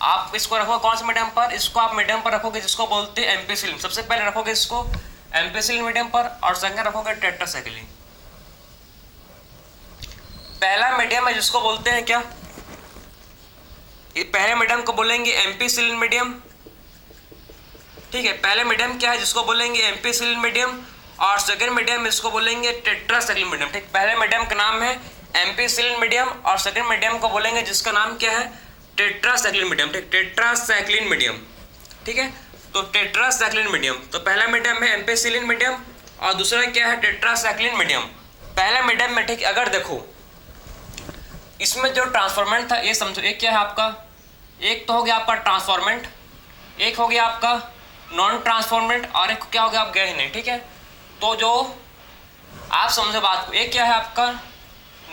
आप इसको रखोगे कौन से मीडियम पर, इसको आप मीडियम पर रखोगे जिसको बोलते हैं एम्पिसिलिन। सबसे पहले रखोगे इसको एम्पिसिलिन मीडियम पर, और सेकंड रखोगे टेट्रासाइक्लिन। पहला मीडियम है जिसको बोलते हैं क्या, पहले मीडियम को बोलेंगे एम्पिसिलिन मीडियम, ठीक है। पहले मीडियम क्या है जिसको बोलेंगे एम्पिसिलिन मीडियम, और सेकंड मीडियम इसको बोलेंगे टेट्रासाइक्लिन मीडियम, ठीक। पहले मीडियम का नाम है एम्पिसिलिन मीडियम, और सेकंड मीडियम को बोलेंगे जिसका नाम क्या है टेट्रासाइक्लिन मीडियम, ठीक, टेट्रासाइक्लिन मीडियम, ठीक है। तो टेट्रासाइक्लिन मीडियम, तो पहला मीडियम है एम्पिसिलिन मीडियम और दूसरा क्या है टेट्रासाइक्लिन मीडियम। पहले मीडियम में, ठीक, अगर देखो इसमें जो ट्रांसफॉर्मेंट था, ये समझो एक क्या है आपका, एक तो हो गया आपका ट्रांसफॉर्मेंट, एक हो गया आपका नॉन ट्रांसफॉर्मेंट, और एक क्या हो गया आप गए नहीं, ठीक है। तो जो आप समझो बात को, एक क्या है आपका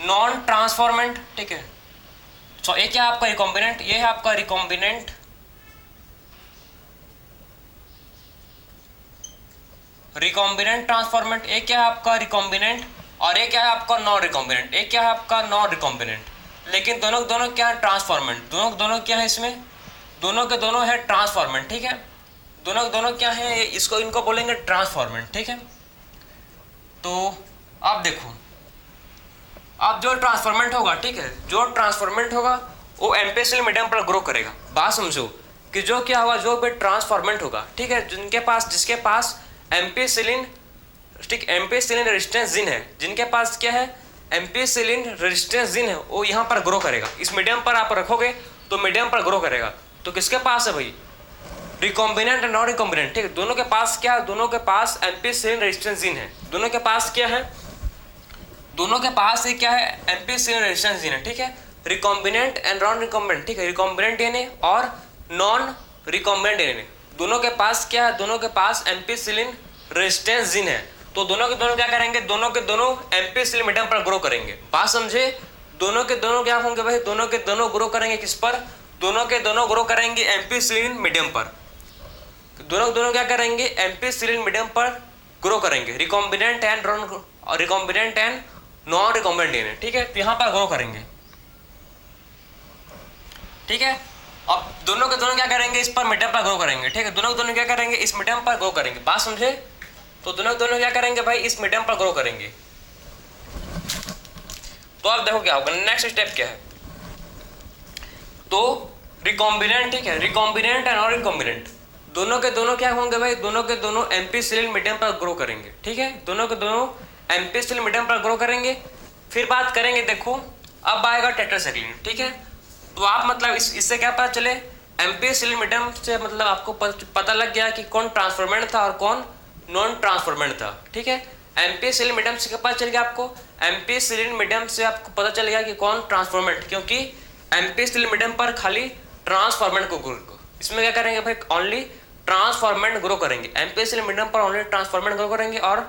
नॉन ट्रांसफॉर्मेंट, ठीक है, तो एक क्या है आपका रिकॉम्बिनेंट, ये है आपका रिकॉम्बिनेंट, रिकॉम्बिनेंट ट्रांसफॉर्मेंट, एक क्या है आपका रिकॉम्बिनेंट और एक क्या है आपका नॉन रिकॉम्बिनेंट, एक क्या है आपका नॉन रिकॉम्बिनेंट। लेकिन दोनों क्या है ट्रांसफॉर्मेंट, दोनों क्या है इसमें, दोनों के दोनों है ट्रांसफॉर्मेंट, ठीक है। दोनों क्या है, इसको इनको बोलेंगे ट्रांसफॉर्मेंट, ठीक है। तो आप देखो, अब जो ट्रांसफॉर्मेंट होगा, ठीक है, जो ट्रांसफॉर्मेंट होगा वो एम्पिसिल मीडियम पर ग्रो करेगा। बात समझो कि जो क्या होगा, जो भी ट्रांसफॉर्मेंट होगा, ठीक है, जिसके पास एम्पिसिलिन, ठीक, एम्पिसिलिन रेजिस्टेंस जीन है, जिनके पास क्या है एम्पिसिलिन रेजिस्टेंस जीन है, वो यहाँ पर ग्रो करेगा। इस मीडियम पर आप रखोगे तो मीडियम पर ग्रो करेगा। तो किसके पास है भाई, रिकॉम्बिनेंट और नॉन रिकॉम्बिनेंट, ठीक है, दोनों के पास क्या है, दोनों के पास एम्पिसिलिन रेजिस्टेंस जीन है, दोनों के पास क्या है, दोनों के पास क्या है एम्पिसिलिन रेजिस्टेंस जीन है, ठीक है। रिकॉम्बिनेंट एंड नॉन रिकॉम्बिनेंट, ठीक है, रिकॉम्बिनेंट डीएनए और नॉन रिकॉम्बिनेंट डीएनए, दोनों के पास क्या है, दोनों के पास एम्पिसिलिन रेजिस्टेंस जीन है। तो दोनों के दोनों क्या करेंगे, दोनों के दोनों एम्पिसिलिन मीडियम पर ग्रो करेंगे। बात समझे, दोनों के दोनों क्या होंगे भाई, दोनों के दोनों ग्रो करेंगे किस पर, दोनों के दोनों ग्रो करेंगे एम्पिसिलिन मीडियम पर। दोनों क्या करेंगे, एम्पिसिलिन मीडियम पर ग्रो करेंगे, recombinant and non recombinant DNA, ठीक है, तो यहाँ पर ग्रो करेंगे, ठीक है। अब दोनों के दोनों क्या करेंगे, इस पर मीडियम पर ग्रो करेंगे, ठीक है, दोनों क्या करेंगे, इस मीडियम पर ग्रो करेंगे। बात समझे, तो दोनों क्या करेंगे भाई, इस मीडियम पर ग्रो करेंगे। तो अब देखो क्या होगा, नेक्स्ट स्टेप क्या है, तो रिकॉम्बिनेंट, ठीक है, रिकॉम्बिनेंट एंड नॉन रिकॉम्बिनेंट, दोनों के दोनों क्या होंगे भाई, दोनों के दोनों एम्पिसिलिन मीडियम पर ग्रो करेंगे, ठीक है, दोनों के दोनों एम्पिसिलिन मीडियम पर ग्रो करेंगे। फिर बात करेंगे, देखो अब आएगा टेट्रासाइक्लिन, ठीक है। तो आप मतलब इससे क्या पता चले, एम्पिसिलिन मीडियम से मतलब आपको पता लग गया कि कौन ट्रांसफॉर्मेंट था और कौन नॉन ट्रांसफॉर्मेंट था, ठीक है। एम्पिसिलिन मीडियम से क्या पता चल गया आपको, एम्पिसिलिन मीडियम से आपको पता चल गया कि कौन ट्रांसफॉर्मेंट, क्योंकि एम्पिसिलिन मीडियम पर खाली ट्रांसफॉर्मेंट को इसमें क्या करेंगे भाई, ओनली ट्रांसफॉर्मेंट ग्रो करेंगे, एम्पिसिलिन मीडियम पर ओनली ट्रांसफॉर्मेंट ग्रो करेंगे और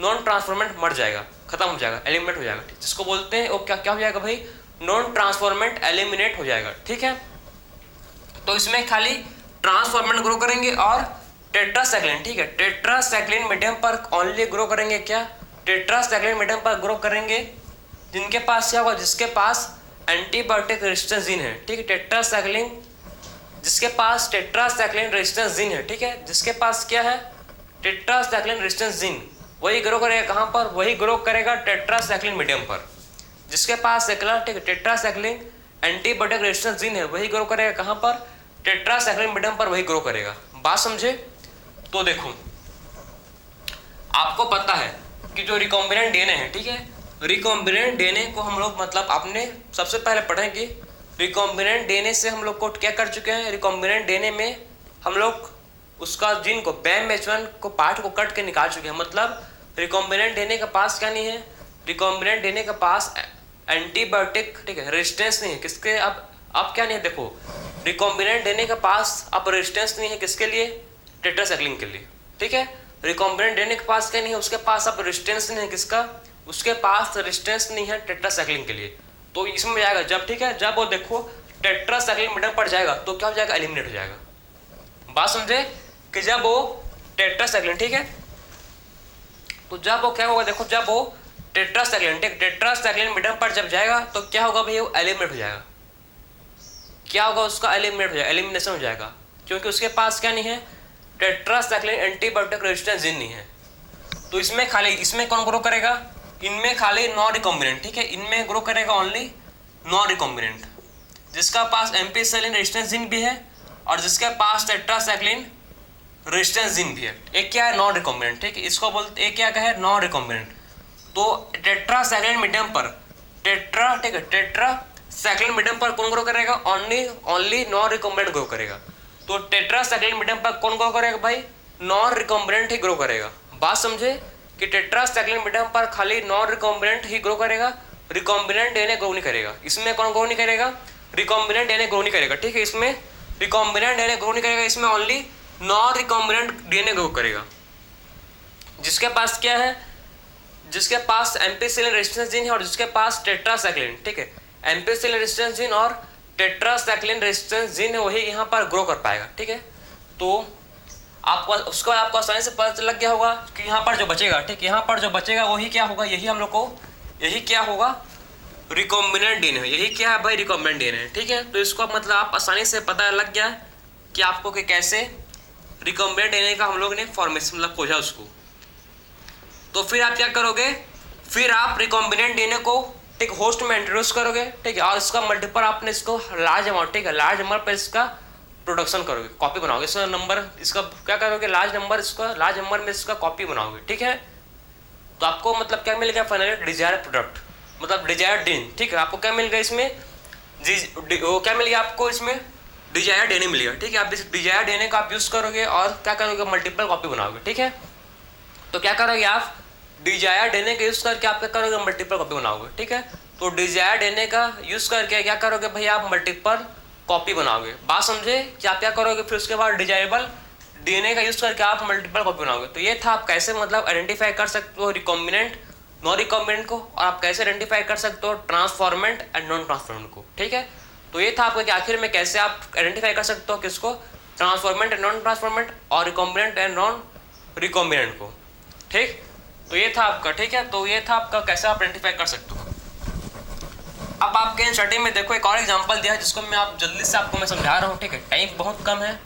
नॉन ट्रांसफॉर्मेंट मर जाएगा, खत्म हो जाएगा, एलिमिनेट हो जाएगा, जिसको बोलते हैं वो क्या हो जाएगा भाई, नॉन ट्रांसफॉर्मेंट एलिमिनेट हो जाएगा, ठीक है। तो इसमें खाली ट्रांसफॉर्मेंट ग्रो करेंगे और टेट्रासाइक्लिन, ठीक है, टेट्रासाइक्लिन मीडियम पर ओनली ग्रो करेंगे, क्या टेट्रासाइक्लिन मीडियम पर ग्रो करेंगे जिनके पास क्या होगा, जिसके पास एंटीबायोटिक रेजिस्टेंस जीन है, ठीक है, टेट्रासाइक्लिन जिसके पास टेट्रासाइक्लिन रेजिस्टेंस जीन है, ठीक है, जिसके पास क्या है टेट्रासाइक्लिन रेजिस्टेंस जीन, वही ग्रो करेगा कहाँ पर, वही ग्रो करेगा टेट्रासाइक्लिन मीडियम पर। जिसके पास ठीक है टेट्रासाइक्लिन एंटीबायोटिक रेजिस्टेंस जीन है, वही ग्रो करेगा कहाँ पर, टेट्रासाइक्लिन मीडियम पर वही ग्रो करेगा। बात समझे, तो देखो आपको पता है कि जो रिकॉम्बिनेंट डीएनए है, ठीक है, रिकॉम्बिनेंट डीएनए को हम लोग मतलब आपने सबसे पहले पढ़े कि रिकॉम्बिनेंट डीएनए से हम लोग को क्या कर चुके हैं, रिकॉम्बिनेंट डीएनए में हम लोग उसका जीन को BAMH1 को पार्ट को कट के निकाल चुके हैं। मतलब रिकॉम्बिनेंट डीएनए के पास क्या नहीं है, रिकॉम्बिनेंट डीएनए के पास एंटीबायोटिक, ठीक है, रेजिस्टेंस नहीं है किसके, अब क्या नहीं है, देखो रिकॉम्बिनेंट डीएनए के पास अब रेजिस्टेंस नहीं है किसके लिए, टेट्रासाइक्लिन के लिए, ठीक है। रिकॉम्बिनेंट डीएनए के पास क्या नहीं है, उसके पास अब रेजिस्टेंस नहीं है किसका, उसके पास रेजिस्टेंस नहीं है टेट्रासाइक्लिन के लिए। तो इसमें जाएगा जब, ठीक है, जब वो देखो टेट्रासाइक्लिन मीडियम पर जाएगा तो क्या हो जाएगा, एलिमिनेट हो जाएगा। बात समझे कि जब वो टेट्रासाइक्लिन, ठीक है, तो जब वो क्या होगा, देखो जब वो टेट्रासाइक्लिन मीडियम पर जब जाएगा तो क्या होगा भाई, वो एलिमिनेट हो जाएगा। क्या होगा, उसका एलिमिनेट हो जाएगा, एलिमिनेशन हो जाएगा, क्योंकि उसके पास क्या नहीं है, टेट्रासाइक्लिन एंटीबायोटिक रेजिस्टेंस जीन नहीं है। तो इसमें खाली, इसमें कौन ग्रो करेगा, इनमें खाली नॉन रिकॉम्बिनेंट, ठीक है, इनमें ग्रो करेगा ओनली नॉन रिकॉम्बिनेंट, जिसका पास एम्पिसिलिन रेजिस्टेंस जीन भी है और जिसके पास टेट्रासाइक्लिन रेजिस्टेंस जीन भी है। एक क्या है, नॉन रिकॉम्बिनेंट, ठीक है, इसको बोलते एक क्या है, नॉन रिकॉम्बिनेंट। तो टेट्रासाइक्लिन मीडियम पर ठीक है, टेट्रासाइक्लिन मीडियम पर कौन ग्रो करेगा, ओनली नॉन रिकॉम्बिनेंट ग्रो करेगा। तो टेट्रासाइक्लिन मीडियम पर कौन ग्रो करेगा भाई, नॉन रिकॉम्बिनेंट ही ग्रो करेगा। बात समझे कि टेट्रासाइक्लिन मीडियम पर खाली नॉन रिकॉम्बिनेंट ही ग्रो करेगा, रिकॉम्बिनेंट डीएनए ग्रो नहीं करेगा। इसमें कौन ग्रो नहीं करेगा, रिकॉम्बिनेंट डीएनए ग्रो नहीं करेगा, ठीक है, इसमें रिकॉम्बिनेंट डीएनए ग्रो नहीं करेगा, इसमें only non recombinant DNA grow करेगा। जिसके पास क्या है, जिसके पास एम्पिसिलिन रेजिस्टेंस जीन है और जिसके पास टेट्रासाइक्लिन, ठीक है, एम्पिसिलिन रेजिस्टेंस जीन और टेट्रासाइक्लिन रेजिस्टेंस जीन है, वही यहाँ पर ग्रो कर पाएगा, ठीक है। तो आपको उसके बाद आपको आसानी से पता लग गया होगा कि यहाँ पर जो बचेगा, ठीक, यहाँ पर जो बचेगा वही क्या होगा, यही हम लोग को, यही क्या होगा, रिकॉम्बिनेंट डीएनए है। यही क्या है भाई, रिकॉम्बिनेंट डीएनए है, ठीक है। तो इसको मतलब आप आसानी से पता लग गया कि आपको कि कैसे रिकॉम्बिनेंट डीएनए का हम लोग ने फॉर्मेशन मतलब खोजा उसको। तो फिर आप क्या करोगे, फिर आप रिकॉम्बिनेंट डीएनए को ठीक होस्ट में इंट्रोड्यूस करोगे, ठीक है, और इसका मल्टीपल आपने इसको लार्ज अमाउंट, ठीक है, लार्ज नंबर पर इसका प्रोडक्शन करोगे, कॉपी बनाओगे, इसका नंबर, इसका क्या करोगे, लार्ज नंबर, इसका लार्ज नंबर में इसका कॉपी बनाओगे, ठीक है। तो आपको मतलब क्या मिलेगा, फाइनली डिजायर प्रोडक्ट, मतलब डिजायर डीन, ठीक है। आपको क्या मिल गया इसमें, वो क्या मिल गया आपको इसमें, डिजायर डीएनए मिलेगा, ठीक है। आप इस डिजायर डीएनए का आप यूज करोगे और क्या करोगे, मल्टीपल कॉपी बनाओगे, ठीक है। तो क्या करोगे आप, डिजायर डीएनए का यूज करके आप क्या करोगे, मल्टीपल कॉपी बनाओगे, ठीक है। तो डिजायर डीएनए का यूज करके क्या करोगे भाई, आप मल्टीपल कॉपी बनाओगे। बात समझे कि आप क्या करोगे, फिर उसके बाद डिजायरेबल डीएनए का यूज करके आप मल्टीपल कॉपी बनाओगे। तो ये था आप कैसे मतलब आइडेंटिफाई कर सकते हो रिकॉम्बिनेंट नॉन रिकॉम्बिनेंट को, और आप कैसे आइडेंटिफाई कर सकते हो ट्रांसफॉर्मेंट एंड नॉन ट्रांसफॉर्मेंट को, ठीक है। तो ये था आपका कि आखिर में कैसे आप आइडेंटिफाई कर सकते हो किसको, ट्रांसफॉर्मेंट एंड नॉन ट्रांसफॉर्मेंट और रिकॉम्बिनेंट एंड नॉन रिकॉम्बिनेंट को, ठीक। तो ये था आपका, ठीक है। तो ये था आपका कैसे आप आइडेंटिफाई कर सकते हो। अब आपके स्टडी में देखो एक और एग्जांपल दिया है जिसको मैं आप जल्दी से आपको मैं समझा रहा हूँ, ठीक है। टाइम बहुत कम है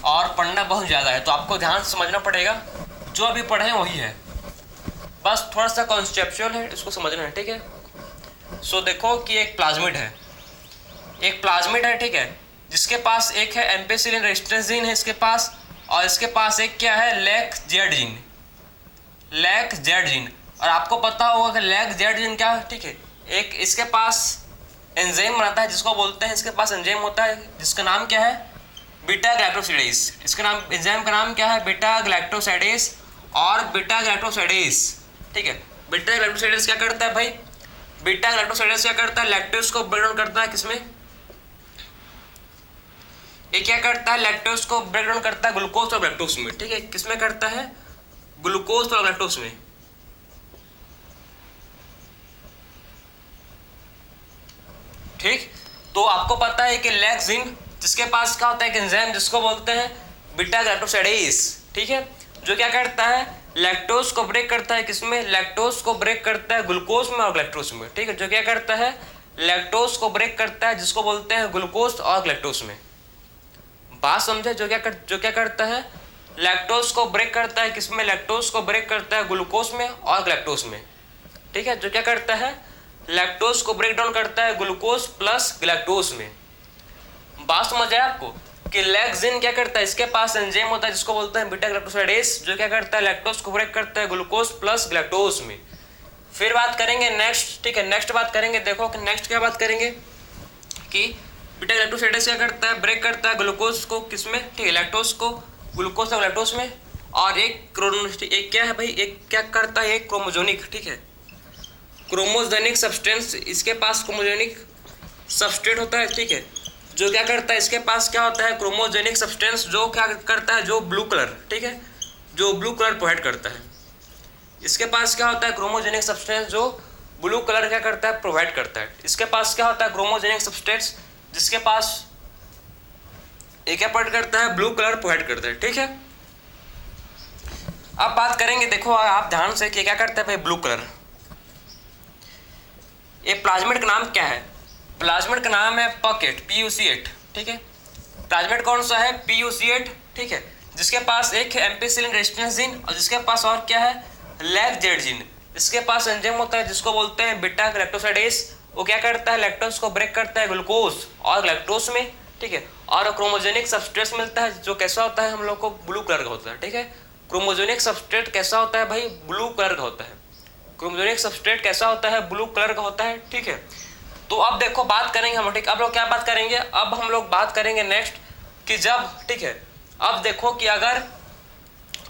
और पढ़ना बहुत ज़्यादा है, तो आपको ध्यान से समझना पड़ेगा। जो अभी पढ़े हैं वही है, बस थोड़ा सा कॉन्सेप्चुअल है, इसको समझना है, ठीक है। सो देखो कि एक प्लाज्मिड है, एक प्लाज्मिड है, ठीक है, जिसके पास एक है एम्पेसिलिन रेजिस्टेंस जीन है इसके पास, और इसके पास एक क्या है, lac Z gene, lac Z gene. और आपको पता होगा कि लैक जेड जीन क्या है, ठीक है। एक इसके पास एंजाइम बनाता है जिसको बोलते हैं, इसके पास एंजाइम होता है जिसका नाम क्या है, बीटा ग्लाइकोसाइडेज। इसका नाम, एंजाइम का नाम क्या है, बीटा ग्लाइकोसाइडेज और बीटा ग्लाइकोसाइडेज, ठीक है। बीटा ग्लाइकोसाइडेज क्या करता है भाई, बीटा ग्लाइकोसाइडेज क्या करता है, लैक्टोज को ब्रेक डाउन करता है, किसमें, ये क्या करता है, लैक्टोज को ब्रेक डाउन करता है ग्लूकोज और लैक्टोज में, ठीक है। किसमें करता है, ग्लूकोज और लैक्टोज में, ठीक। तो आपको पता है कि लैक्सिन जिसके पास क्या होता है, एक एंजाइम जिसको बोलते हैं बीटा ग्लाइकोसाइडेज, ठीक है, जो क्या करता है, लैक्टोज को ब्रेक करता है, किसमें, लैक्टोज को ब्रेक करता है ग्लूकोज में और ग्लैक्टोज में, ठीक है। जो क्या करता है, लैक्टोज को ब्रेक करता है जिसको बोलते हैं ग्लूकोज और ग्लैक्टोज में। बात समझे, जो क्या करता है, लैक्टोज को ब्रेक करता है, किसमें, लैक्टोज को ब्रेक करता है ग्लूकोज में और ग्लैक्टोज में, ठीक है। जो क्या करता है, लैक्टोज को ब्रेक डाउन करता है ग्लूकोज प्लस ग्लैक्टोज में। बात समझ आया आपको कि लैक्सिन क्या करता है, इसके पास एंजाइम होता है जिसको बोलते हैं बीटा ग्लाइकोसाइडेज, जो क्या करता है, लैक्टोज को ब्रेक करता है ग्लूकोज प्लस ग्लैक्टोज में। फिर बात करेंगे नेक्स्ट, ठीक है, नेक्स्ट बात करेंगे, देखो कि नेक्स्ट क्या बात करेंगे कि बीटा ग्लाइकोसाइडेज क्या करता है, ब्रेक करता है ग्लूकोज को, किसमें, ठीक है, लैक्टोज को ग्लूकोज और ग्लैक्टोज में। और एक क्या है भाई, एक क्या करता है, एक क्रोमोजोनिक, ठीक है, क्रोमोजेनिक सब्सटेंस, इसके पास क्रोमोजेनिक सब्सट्रेट होता है, ठीक है। जो क्या करता है, इसके पास क्या होता है, क्रोमोजेनिक सब्सटेंस, जो क्या करता है, जो ब्लू कलर, ठीक है, जो ब्लू कलर प्रोवाइड करता है। इसके पास क्या होता है, क्रोमोजेनिक सब्सटेंस, जो ब्लू कलर क्या करता है, प्रोवाइड करता है। इसके पास क्या होता है, क्रोमोजेनिक सब्सटेंस, जिसके पास एक क्या प्रोवाइड करता है, ब्लू कलर प्रोवाइड करता है, ठीक है। अब बात करेंगे, देखो आप ध्यान से कि क्या करता है भाई, ब्लू कलर। ये प्लाज्मिड का नाम क्या है, प्लाज्मिड का नाम है पॉकेट, PUC8, ठीक है। प्लाज्मिड कौन सा है, PUC8, ठीक है, जिसके पास एक है एम्पेसिलिन रेजिस्टेंस जीन और जिसके पास और क्या है, लैक जेड जीन। इसके पास एंजाइम होता है जिसको बोलते हैं बीटा ग्लाइकोसाइडेज, वो क्या करता है, लैक्टोज को ब्रेक करता है ग्लूकोज और ग्लैक्टोज में, ठीक है। और क्रोमोजेनिक सब्सट्रेट मिलता है जो कैसा होता है, हम लोग को ब्लू कलर का होता है, ठीक है। क्रोमोजेनिक सब्सट्रेट कैसा होता है भाई, ब्लू कलर का होता है। क्रोमोजेनिक सब्सट्रेट कैसा होता है, ब्लू कलर का होता है, ठीक है। तो अब देखो बात करेंगे हम, ठीक, अब लोग क्या बात करेंगे, अब हम लोग बात करेंगे नेक्स्ट कि जब, ठीक है, अब देखो कि अगर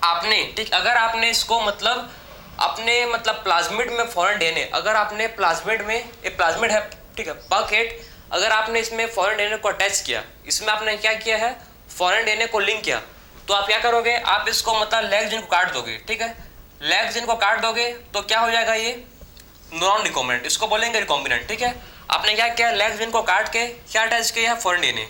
आपने, ठीक, अगर आपने इसको मतलब अपने मतलब प्लाज्मिड में फॉरेन डीएनए, अगर आपने प्लाज्मिड में, ये प्लाज्मिड है, ठीक है, पॉकेट, अगर आपने इसमें फॉरेन डीएनए को अटैच किया, इसमें आपने क्या किया है, फॉरेन डीएनए को लिंक किया, तो आप क्या करोगे, आप इसको मतलब लैग जीन को काट दोगे, ठीक है। लैग जीन को काट दोगे तो क्या हो जाएगा, ये नॉन रिकॉम्बिनेंट, इसको बोलेंगे रिकॉम्बिनेंट, ठीक है। आपने क्या किया, लैग जीन को काट के क्या अटैच किया है, फॉरेन डीएनए,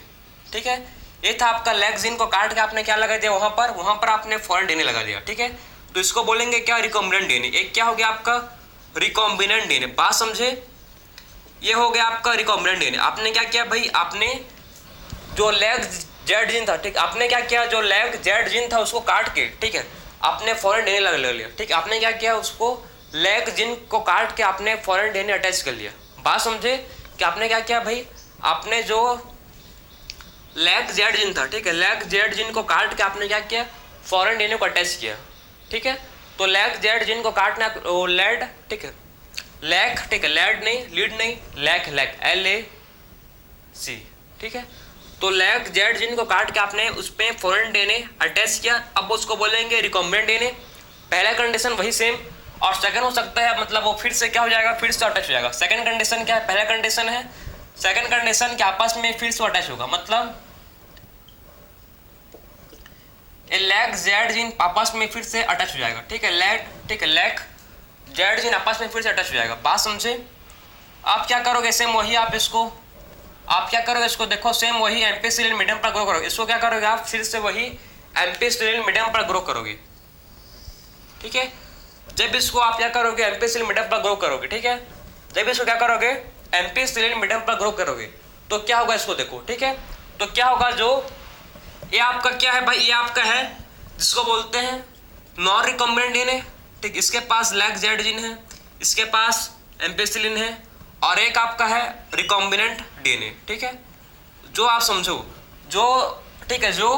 ठीक है। ये था आपका लैग जीन को काट के आपने क्या लगा दिया वहां पर आपने फॉरेन डीएनए लगा दिया, ठीक है। तो इसको बोलेंगे क्या, रिकॉम्बिनेंट डीएनए। एक क्या हो गया आपका रिकॉम्बिनेंट डीएनए, बात समझे, ये हो गया आपका रिकॉम्बिनेंट डीएनए। आपने क्या किया भाई, आपने जो लैग जेड जीन था, ठीक, आपने क्या किया, जो लैग जेड जीन था उसको काट के, ठीक है, आपने फॉरेन डीएनए लगा लिया, ठीक। आपने क्या किया, उसको लैग जीन को काट के आपने फॉरेन डीएनए अटैच कर लिया। बात समझे कि आपने क्या किया भाई, आपने जो लैग जेड जीन था, ठीक है, लैग जेड जीन को काट के आपने क्या किया, फॉरेन डीएनए को अटैच किया, ठीक है। तो लैग जेड जीन को काटना लेड, ठीक है, लैग, ठीक है, लेड नहीं, लीड नहीं, लैग, लैग LAC, ठीक है। तो लैग जेड जीन को काट के आपने उस पर फॉरेन डीएनए अटैच किया, अब उसको बोलेंगे रिकॉम्बिनेंट डीएनए। पहला कंडीशन वही सेम, और सेकंड हो सकता है मतलब वो फिर से क्या हो जाएगा, फिर से अटैच हो जाएगा। सेकंड कंडीशन क्या है, पहला कंडीशन है, सेकंड कंडीशन के आपस में फिर से अटैच होगा, मतलब लैग जेड जीन आपस में फिर से अटैच हो जाएगा, ठीक है, लैग, ठीक है, लैग जेड जीन आपस में फिर से अटैच हो जाएगा। बात समझे। आप क्या करोगे, सेम वही आप इसको, आप क्या करोगे, इसको देखो सेम वही एम्पिसिलिन मीडियम पर ग्रो करोगे। इसको क्या करोगे आप, फिर से वही एम्पिसिलिन मीडियम पर ग्रो करोगे, ठीक है। जब इसको आप क्या करोगे, एम्पिसिलिन मीडियम पर ग्रो करोगे, ठीक है, जब इसको क्या करोगे, एम्पिसिलिन मीडियम पर ग्रो करोगे, तो क्या होगा, इसको देखो, ठीक है। तो क्या होगा, जो ये आपका क्या है भाई, ये आपका है जिसको बोलते हैं नॉन रिकॉम्बिनेंट डीएनए, ठीक। इसके पास लैग जेड जीन है, इसके पास एम्पिसिलिन है, और एक आपका है रिकॉम्बिनेंट डीएनए, ठीक है। जो आप समझो, जो, ठीक है, जो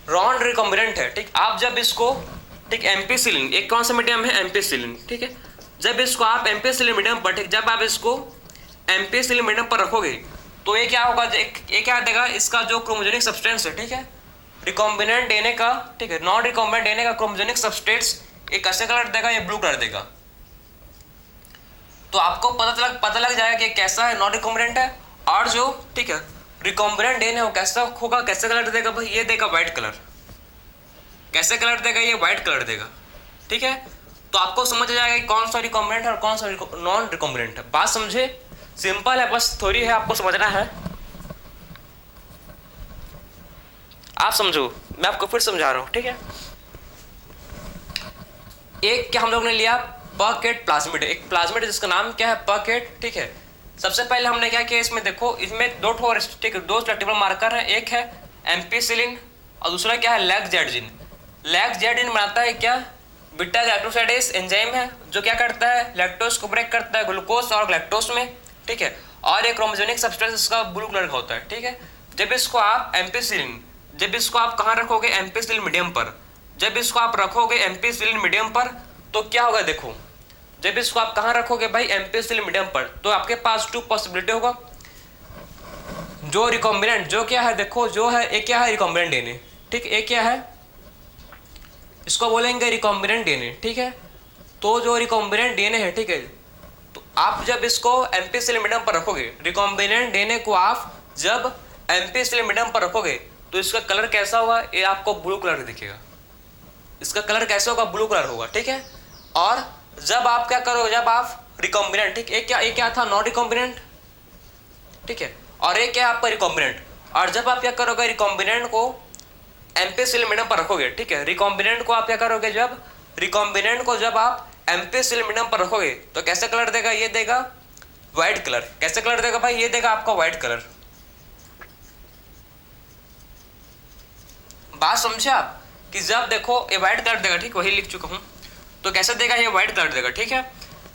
नॉन रिकॉम्बिनेंट है, ठीक, आप जब इसको, ठीक, एम्पिसिलिन, एक कौन सा मीडियम है, एम्पिसिलिन, ठीक है, जब इसको आप एम्पिसिलिन मीडियम पर, ठीक, जब आप इसको एम्पिसिलिन मीडियम पर रखोगे तो ये क्या होगा, ये क्या देगा, इसका जो क्रोमोजेनिक सब्सटेंस है, ठीक है, रिकॉम्बिनेंट डीएनए का, ठीक है, नॉन रिकॉम्बिनेंट डीएनए का क्रोमोजेनिक सब्सटेंस एक कैसे कलर देगा, ये ब्लू कलर देगा। तो आपको पता लग जाएगा कि कैसा है, नॉन रिकॉम्बिनेंट है, और जो, ठीक है, रिकॉम्बिनेंट डीएनए वो कैसा होगा, कैसे कलर देगा भाई, ये देगा व्हाइट कलर। कैसे कलर देगा, ये व्हाइट कलर देगा, ठीक है। तो आपको समझ आ जाएगा कि कौन सा रिकॉम्बिनेंट है और कौन सा नॉन रिकॉम्बिनेंट है। बात समझे, सिंपल है, बस थ्योरी है, आपको समझना है। आप समझो, मैं आपको फिर समझा रहा हूं, ठीक है। एक क्या हम लोग ने लिया, पकेट प्लाज्मिड, एक प्लाज्मिड जिसका नाम क्या है, पकेट, ठीक है। सबसे पहले हमने क्या किया, इसमें देखो, इसमें दो स्ट्रक्चरल मार्कर है, एक है एम्पिसिलिन और दूसरा क्या है, lag Z gene. Lag Z gene बनाता है क्या, बीटा गैक्टोसाइडेज एंजाइम है, जो क्या करता है, लैक्टोज को ब्रेक करता है ग्लूकोज और गैक्टोज में, ठीक है। और एक क्रोमोजेनिक सब्सटेंस इसका ब्लू कलर का होता है, ठीक है। जब इसको आप एम्पिसिलिन, जब इसको आप कहाँ रखोगे, एम्पिसिलिन मीडियम पर, जब इसको आप रखोगे एम्पिसिलिन मीडियम पर, तो क्या होगा, देखो, जब इसको आप कहाँ रखोगे भाई, एम्पिसिलिन मीडियम पर, तो आपके पास टू पॉसिबिलिटी होगा। जो रिकॉम्बिनेंट, जो क्या है, देखो, जो है एक क्या है, रिकॉम्बिनेंट डीएनए, ठीक, एक क्या है, इसको बोलेंगे रिकॉम्बिनेंट डीएनए, ठीक है। तो जो रिकॉम्बिनेंट डीएनए है, ठीक है, तो आप जब इसको एम्पिसिलिन मीडियम पर रखोगे, रिकॉम्बिनेंट डीएनए को आप जब एम्पिसिलिन मीडियम पर रखोगे, तो इसका कलर कैसा होगा, ये आपको ब्लू कलर दिखेगा। इसका कलर कैसा होगा, ब्लू कलर होगा, ठीक है। और जब आप क्या करोगे, जब आप रिकॉम्बिनेंट, ठीक, एक क्या था, नॉन रिकॉम्बिनेंट, ठीक है, और एक क्या आपका रिकॉम्बिनेंट, और जब आप क्या करोगे, रिकॉम्बिनेंट को एम्पिसिलिन मीडियम पर रखोगे, ठीक है, रिकॉम्बिनेंट को आप क्या करोगे, जब रिकॉम्बिनेंट को जब आप एम्पिसिलिन मीडियम पर रखोगे, तो कैसे कलर देगा, ये देगा व्हाइट कलर। कैसे कलर देगा भाई, ये देगा आपका व्हाइट कलर। बात समझे आप, कि जब देखो ये व्हाइट कलर देगा, ठीक, वही लिख चुका हूं, तो कैसे देगा, ये व्हाइट कलर देगा, ठीक है।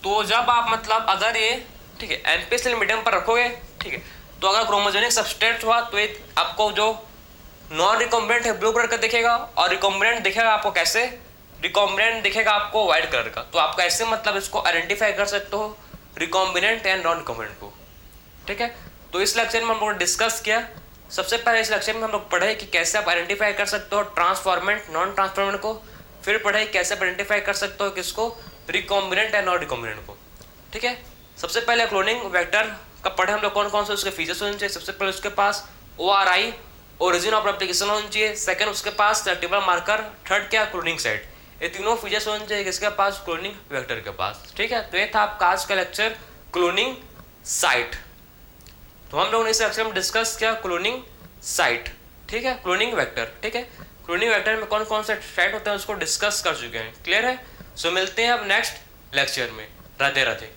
तो जब आप मतलब अगर ये, ठीक है, एम्पिसिलिन मीडियम पर रखोगे, ठीक है, तो अगर क्रोमोजेनिक सब्सटेंस हुआ तो ये आपको जो नॉन रिकॉम्बिनेंट है ब्लू कलर का दिखेगा, और रिकॉम्बिनेंट दिखेगा आपको कैसे, रिकॉम्बिनेंट दिखेगा आपको व्हाइट कलर का। तो आप कैसे मतलब इसको आइडेंटिफाई कर सकते हो, रिकॉम्बिनेंट एंड नॉन रिकॉम्बिनेंट को, ठीक है। तो इस लेक्चर में हम लोग डिस्कस किया, सबसे पहले इस लेक्चर में हम लोग पढ़े कि कैसे आप आइडेंटिफाई कर सकते हो ट्रांसफॉर्मेंट नॉन ट्रांसफॉर्मेंट को, फिर पढ़े कैसे आप आइडेंटिफाई कर सकते हो किसको, रिकॉम्बिनेंट एंड नॉन रिकॉम्बिनेंट को, ठीक है। सबसे पहले क्लोनिंग वेक्टर का पढ़े हम लोग, कौन कौन से उसके फीचर्स होने चाहिए। सबसे पहले उसके पास ORI, ओरिजिन ऑफ एप्लीकेशन होनी चाहिए। सेकंड उसके पास सर्टिबल मार्कर। थर्ड क्या, क्लोनिंग साइट। ये तीनों फीचर्स होने चाहिए किसके पास, क्लोनिंग वेक्टर के पास, ठीक है। तो ये था आपका आज का लेक्चर क्लोनिंग साइट। तो हम लोगों ने इस लेक्चर में डिस्कस किया क्लोनिंग साइट। ठीक है, क्लोनिंग वेक्टर। ठीक है, क्लोनिंग वेक्टर में कौन कौन से टाइप होते हैं उसको डिस्कस कर चुके हैं, क्लियर है। सो मिलते हैं अब नेक्स्ट लेक्चर में। राधे राधे।